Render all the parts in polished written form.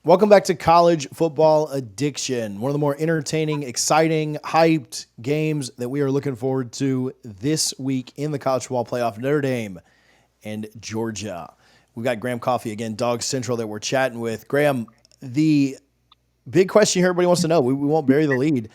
Welcome back to College Football Addiction, one of the more entertaining, exciting, hyped games that we are looking forward to this week in the college football playoff. Notre Dame and Georgia. We've got Graham Coffey again, Dog Central, that we're chatting with. Graham, the big question here everybody wants to know. We won't bury the lead.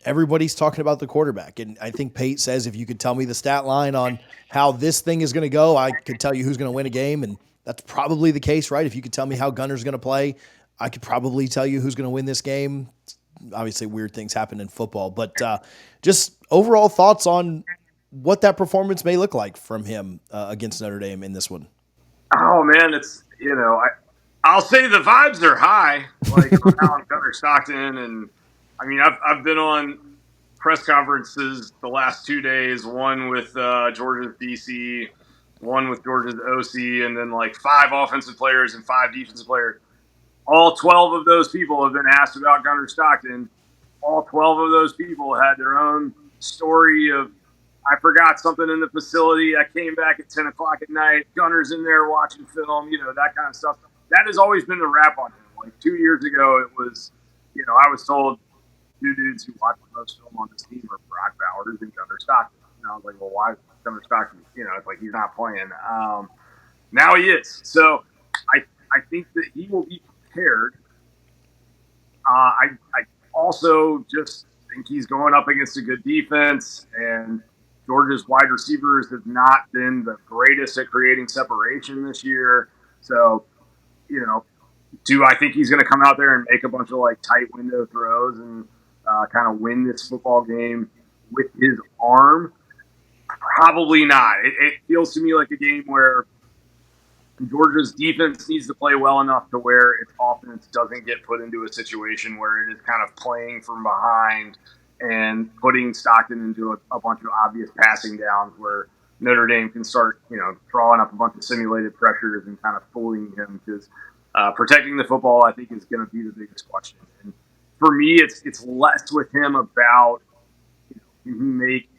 Everybody's talking about the quarterback, and I think Pate says if you could tell me the stat line on how this thing is going to go, I could tell you who's going to win a game, and that's probably the case, right? If you could tell me how Gunner's going to play, I could probably tell you who's going to win this game. Obviously, weird things happen in football, but just overall thoughts on what that performance may look like from him against Notre Dame in this one. Oh man, I'll say the vibes are high, like around Gunner Stockton, and I mean I've been on press conferences the last 2 days, one with Georgia's DC, one with Georgia's OC, and then like 5 offensive players and 5 defensive players. All 12 of those people have been asked about Gunner Stockton. All 12 of those people had their own story of I forgot something in the facility. I came back at 10 o'clock at night. Gunner's in there watching film, that kind of stuff. That has always been the rap on him. Like 2 years ago, it was, I was told two dudes who watch the most film on this team are Brock Bowers and Gunner Stockton. And I was like, well, why is Gunner Stockton? It's like he's not playing. Now he is. So I think that he will be prepared. I also just think he's going up against a good defense, and Georgia's wide receivers have not been the greatest at creating separation this year. So, do I think he's going to come out there and make a bunch of like tight window throws and kind of win this football game with his arm? Probably not. It feels to me like a game where Georgia's defense needs to play well enough to where its offense doesn't get put into a situation where it is kind of playing from behind and putting Stockton into a bunch of obvious passing downs where Notre Dame can start, drawing up a bunch of simulated pressures and kind of fooling him because protecting the football, I think, is going to be the biggest question. And for me, it's less with him about can he make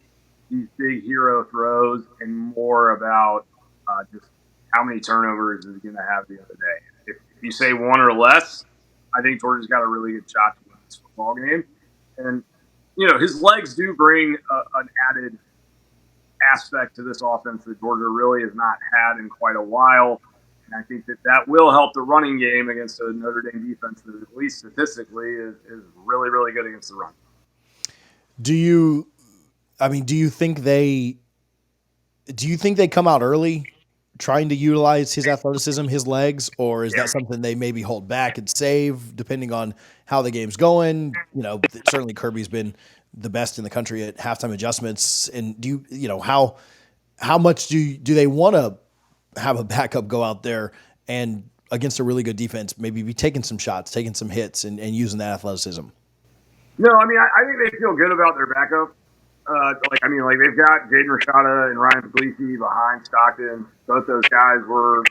these big hero throws and more about just how many turnovers is he going to have the other day. If you say one or less, I think Georgia's got a really good shot to win this football game. And his legs do bring an added aspect to this offense that Georgia really has not had in quite a while. And I think that will help the running game against a Notre Dame defense that, at least statistically, is really, really good against the run. Do you, do you think they come out early trying to utilize his athleticism, his legs, or is Yeah. that something they maybe hold back and save depending on how the game's going? Certainly Kirby's been the best in the country at halftime adjustments. And how much do they want to have a backup go out there and against a really good defense, maybe be taking some shots, taking some hits, and using that athleticism? No, I mean, I think they feel good about their backup. They've got Jaden Rashada and Ryan Puglisi behind Stockton. Both those guys were,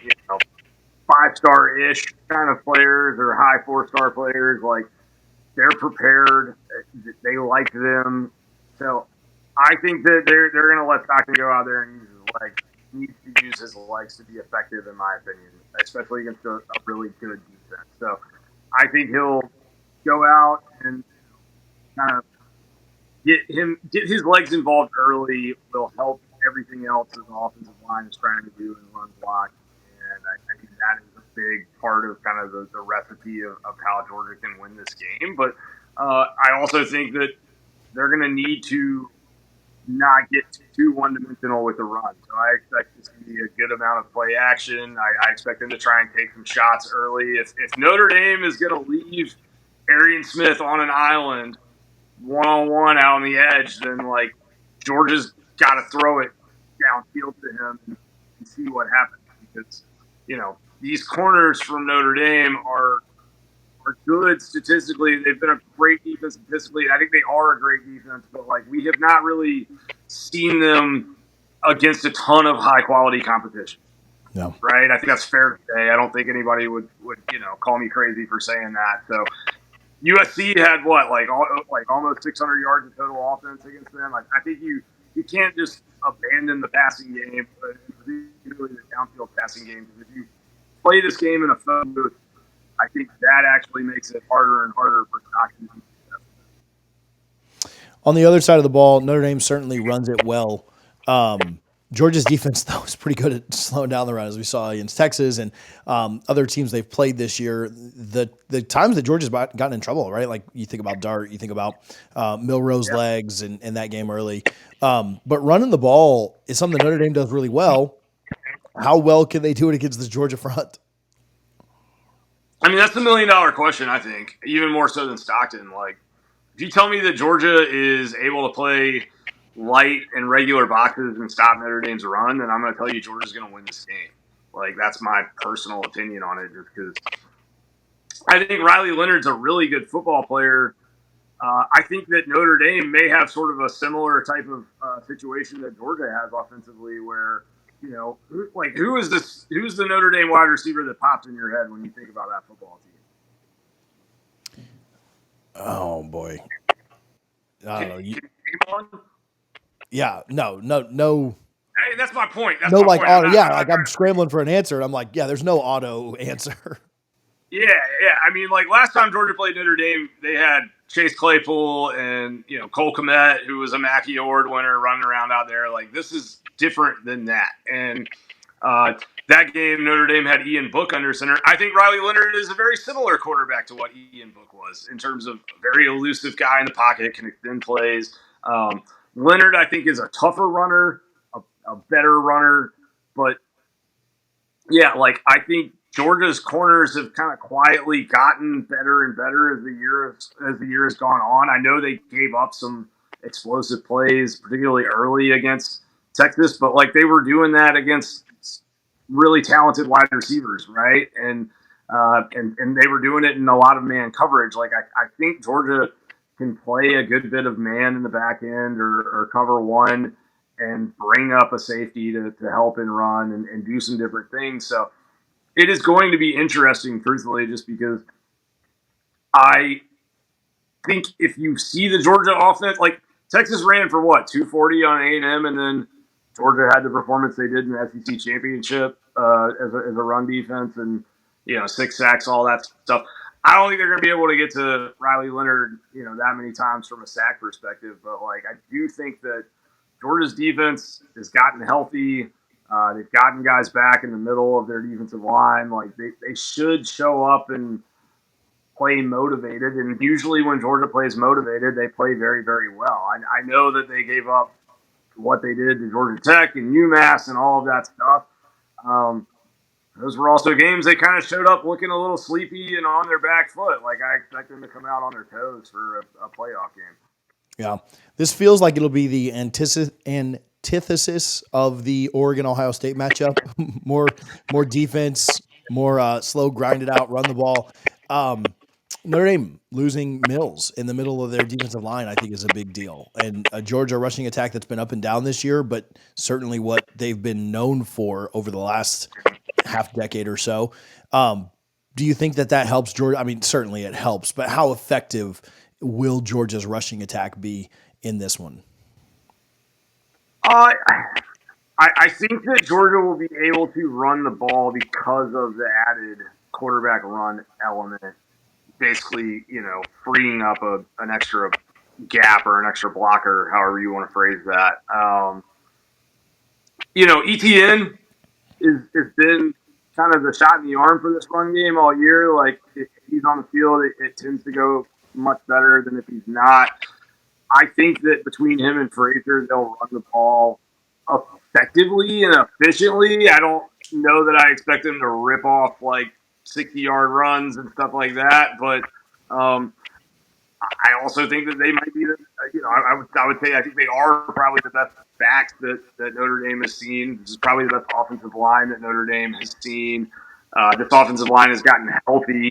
5-star-ish kind of players or high 4-star players. Like, they're prepared. They like them. So I think that they're going to let Stockton go out there and use his legs. He needs to use his legs to be effective, in my opinion, especially against a really good defense. So I think he'll go out and kind of get his legs involved early will help everything else as the offensive line is trying to do and run block. And I think that is a big part of kind of the recipe of how Georgia can win this game. But I also think that they're going to need to not get too one-dimensional with the run. So I expect to see a good amount of play action. I expect them to try and take some shots early. If Notre Dame is going to leave Arian Smith on an island one-on-one out on the edge, then like Georgia's got to throw it downfield to him and see what happens because these corners from Notre Dame are good statistically. They've been a great defense statistically. I think they are a great defense, but like we have not really seen them against a ton of high quality competition. No. Right? I think that's fair to say. I don't think anybody would call me crazy for saying that. So USC had almost 600 yards of total offense against them. I think you can't just abandon the passing game, particularly the downfield passing game. If you play this game in a phone booth I think that actually makes it harder and harder for Stockton to be successful. On the other side of the ball, Notre Dame certainly runs it well. Georgia's defense, though, is pretty good at slowing down the run, as we saw against Texas and other teams they've played this year. The times that Georgia's gotten in trouble, right? Like you think about Dart, you think about Milrose legs and that game early. But running the ball is something that Notre Dame does really well. How well can they do it against this Georgia front? I mean, that's the $1 million question, I think, even more so than Stockton. Like, if you tell me that Georgia is able to play light and regular boxes and stop Notre Dame's run, then I'm going to tell you Georgia's going to win this game. Like, that's my personal opinion on it, just because I think Riley Leonard's a really good football player. I think that Notre Dame may have sort of a similar type of situation that Georgia has offensively, where who's the Notre Dame wide receiver that pops in your head when you think about that football team? Oh boy, I don't know. No. Hey, that's my point. That's no, my like point. Auto. I'm scrambling for an answer, and I'm like, yeah, there's no auto answer. Yeah. I mean, like last time Georgia played Notre Dame, they had Chase Claypool and Cole Kmet, who was a Mackey Award winner, running around out there. Like this is different than that. And that game, Notre Dame had Ian Book under center. I think Riley Leonard is a very similar quarterback to what Ian Book was in terms of a very elusive guy in the pocket, can extend plays. Leonard, I think, is a tougher runner, a better runner. But, yeah, like I think Georgia's corners have kind of quietly gotten better and better as the year has gone on. I know they gave up some explosive plays, particularly early against Texas, but like they were doing that against really talented wide receivers, right? And they were doing it in a lot of man coverage. Like I think Georgia can play a good bit of man in the back end or cover one and bring up a safety to help and run and do some different things. So it is going to be interesting, truthfully, just because I think if you see the Georgia offense, like Texas ran for 240 on A&M, and then Georgia had the performance they did in the SEC championship as a run defense and 6 sacks, all that stuff. I don't think they're going to be able to get to Riley Leonard that many times from a sack perspective, but like I do think that Georgia's defense has gotten healthy. They've gotten guys back in the middle of their defensive line. Like they should show up and play motivated. And usually when Georgia plays motivated, they play very, very well. I know that they gave up what they did to Georgia Tech and UMass and all of that stuff. Those were also games they kind of showed up looking a little sleepy and on their back foot. Like I expect them to come out on their toes for a playoff game. Yeah, this feels like it'll be the antithesis of the Oregon-Ohio State matchup. more defense, more slow, grinded out, run the ball. Notre Dame losing Mills in the middle of their defensive line, I think, is a big deal. And a Georgia rushing attack that's been up and down this year, but certainly what they've been known for over the last half decade or so. Do you think that helps Georgia? I mean, certainly it helps, but how effective will Georgia's rushing attack be in this one? I think that Georgia will be able to run the ball because of the added quarterback run element. Basically, freeing up an extra gap or an extra blocker, however you want to phrase that. ETN has been kind of the shot in the arm for this run game all year. Like, if he's on the field, it tends to go much better than if he's not. I think that between him and Frazier, they'll run the ball effectively and efficiently. I don't know that I expect them to rip off, 60-yard runs and stuff like that. But I also think that they might be, I would say I think they are probably the best backs that Notre Dame has seen. This is probably the best offensive line that Notre Dame has seen. This offensive line has gotten healthy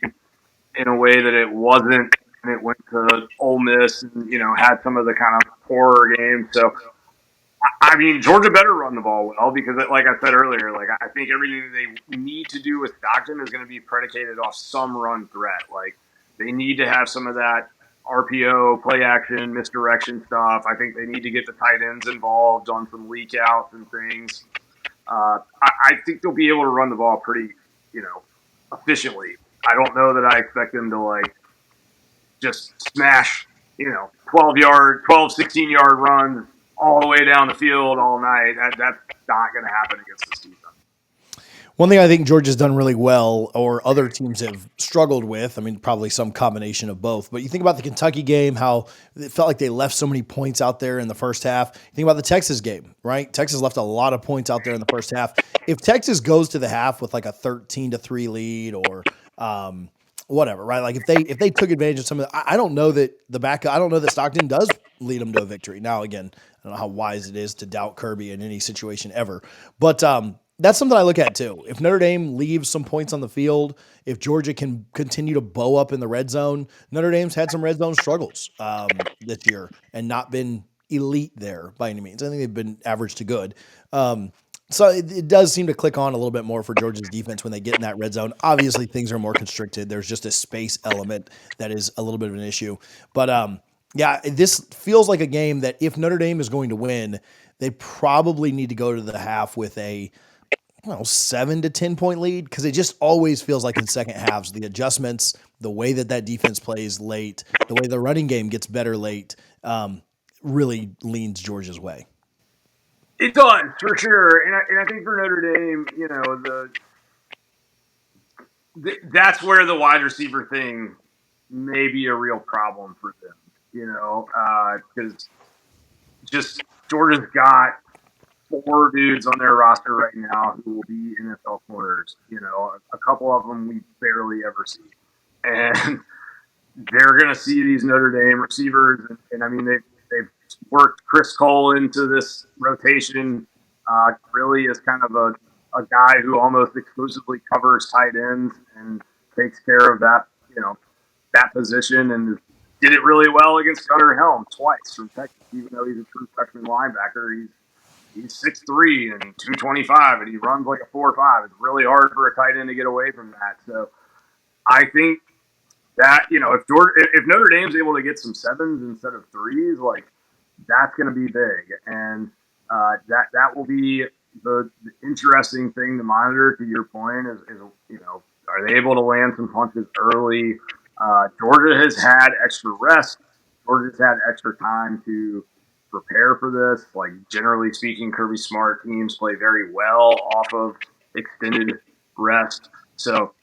in a way that it wasn't when it went to Ole Miss and, had some of the kind of horror games. So, I mean, Georgia better run the ball well because, like I said earlier, I think everything they need to do with Stockton is going to be predicated off some run threat. Like, they need to have some of that RPO, play action, misdirection stuff. I think they need to get the tight ends involved on some leak outs and things. I think they'll be able to run the ball pretty, efficiently. I don't know that I expect them to like just smash, 12, 16-yard runs all the way down the field all night. That's not going to happen against this defense. One thing I think Georgia's done really well, or other teams have struggled with, I mean, probably some combination of both, but you think about the Kentucky game, how it felt like they left so many points out there in the first half. You think about the Texas game, right? Texas left a lot of points out there in the first half. If Texas goes to the half with like a 13-3 lead or whatever, right? Like if they took advantage of some of I don't know that I don't know that Stockton does lead them to a victory. Now, again, I don't know how wise it is to doubt Kirby in any situation ever, but that's something I look at too. If Notre Dame leaves some points on the field, if Georgia can continue to bow up in the red zone, Notre Dame's had some red zone struggles this year and not been elite there by any means. I think they've been average to good. So it does seem to click on a little bit more for Georgia's defense when they get in that red zone. Obviously, things are more constricted. There's just a space element that is a little bit of an issue. But yeah, this feels like a game that if Notre Dame is going to win, they probably need to go to the half with a 7 to 10 point lead, because it just always feels like in second halves, the adjustments, the way that defense plays late, the way the running game gets better late, really leans Georgia's way. It does, for sure. And I think for Notre Dame, that's where the wide receiver thing may be a real problem for them, because just Georgia's got 4 dudes on their roster right now who will be NFL corners. A couple of them we barely ever see. And they're going to see these Notre Dame receivers. And I mean, they've worked Chris Cole into this rotation really as kind of a guy who almost exclusively covers tight ends and takes care of that, that position, and did it really well against Gunnar Helm twice from Texas, even though he's a true freshman linebacker. He's 6'3" and 225, and he runs like a 4.5. It's really hard for a tight end to get away from that. So I think that, if Notre Dame's able to get some 7s instead of 3s, like, that's going to be big. And that will be the interesting thing to monitor, to your point, is are they able to land some punches early? Georgia has had extra rest. Georgia's had extra time to prepare for this. Like, generally speaking, Kirby Smart teams play very well off of extended rest. So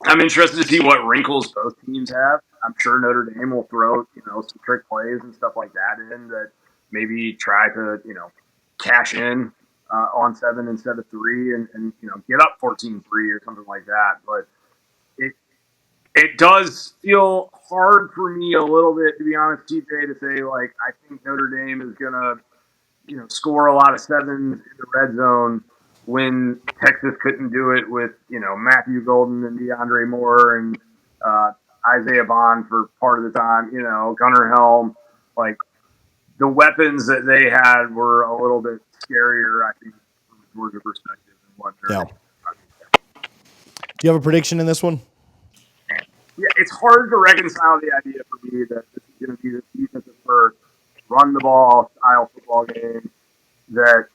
I'm interested to see what wrinkles both teams have. I'm sure Notre Dame will throw, some trick plays and stuff like that in that maybe try to, cash in on 7 instead of 3 and get up 14-3 or something like that. But it does feel hard for me a little bit, to be honest, TJ, to say, like, I think Notre Dame is going to, score a lot of 7s in the red zone when Texas couldn't do it with, Matthew Golden and DeAndre Moore and Isaiah Bond for part of the time, Gunnar Helm. Like, the weapons that they had were a little bit scarier, I think, from a Georgia perspective than what they're Do you have a prediction in this one? Yeah, it's hard to reconcile the idea for me that this is going to be this defensive first, run the ball style football game that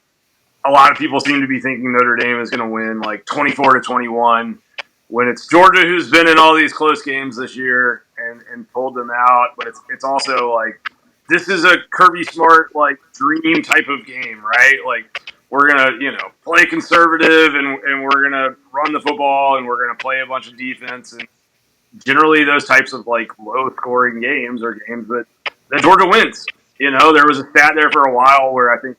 a lot of people seem to be thinking Notre Dame is going to win like 24-21 when it's Georgia who's been in all these close games this year and pulled them out. But it's also like, this is a Kirby Smart, like, dream type of game, right? Like, we're going to, play conservative and we're going to run the football and we're going to play a bunch of defense. And generally those types of, like, low-scoring games are games that Georgia wins. There was a stat there for a while where I think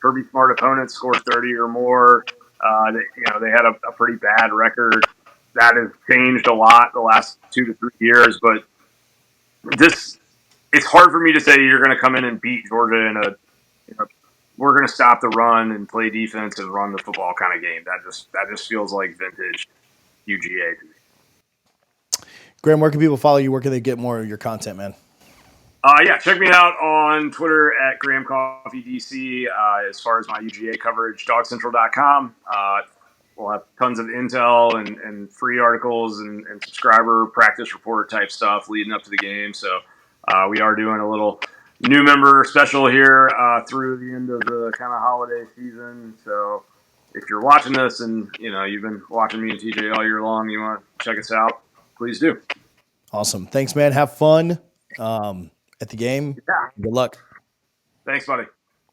Kirby Smart opponents scored 30 or more. They had a pretty bad record. That has changed a lot the last 2 to 3 years. But it's hard for me to say you're going to come in and beat Georgia in a we're going to stop the run and play defense and run the football kind of game. That just feels like vintage UGA to me. Graham, where can people follow you? Where can they get more of your content, man? Yeah, check me out on Twitter at Graham Coffey DC. As far as my UGA coverage, dogcentral.com. We'll have tons of intel and free articles and subscriber practice report type stuff leading up to the game. So we are doing a little new member special here through the end of the kind of holiday season. So if you're watching this and you've been watching me and TJ all year long, you want to check us out, please do. Awesome. Thanks, man. Have fun at the game. Yeah. Good luck. Thanks, buddy.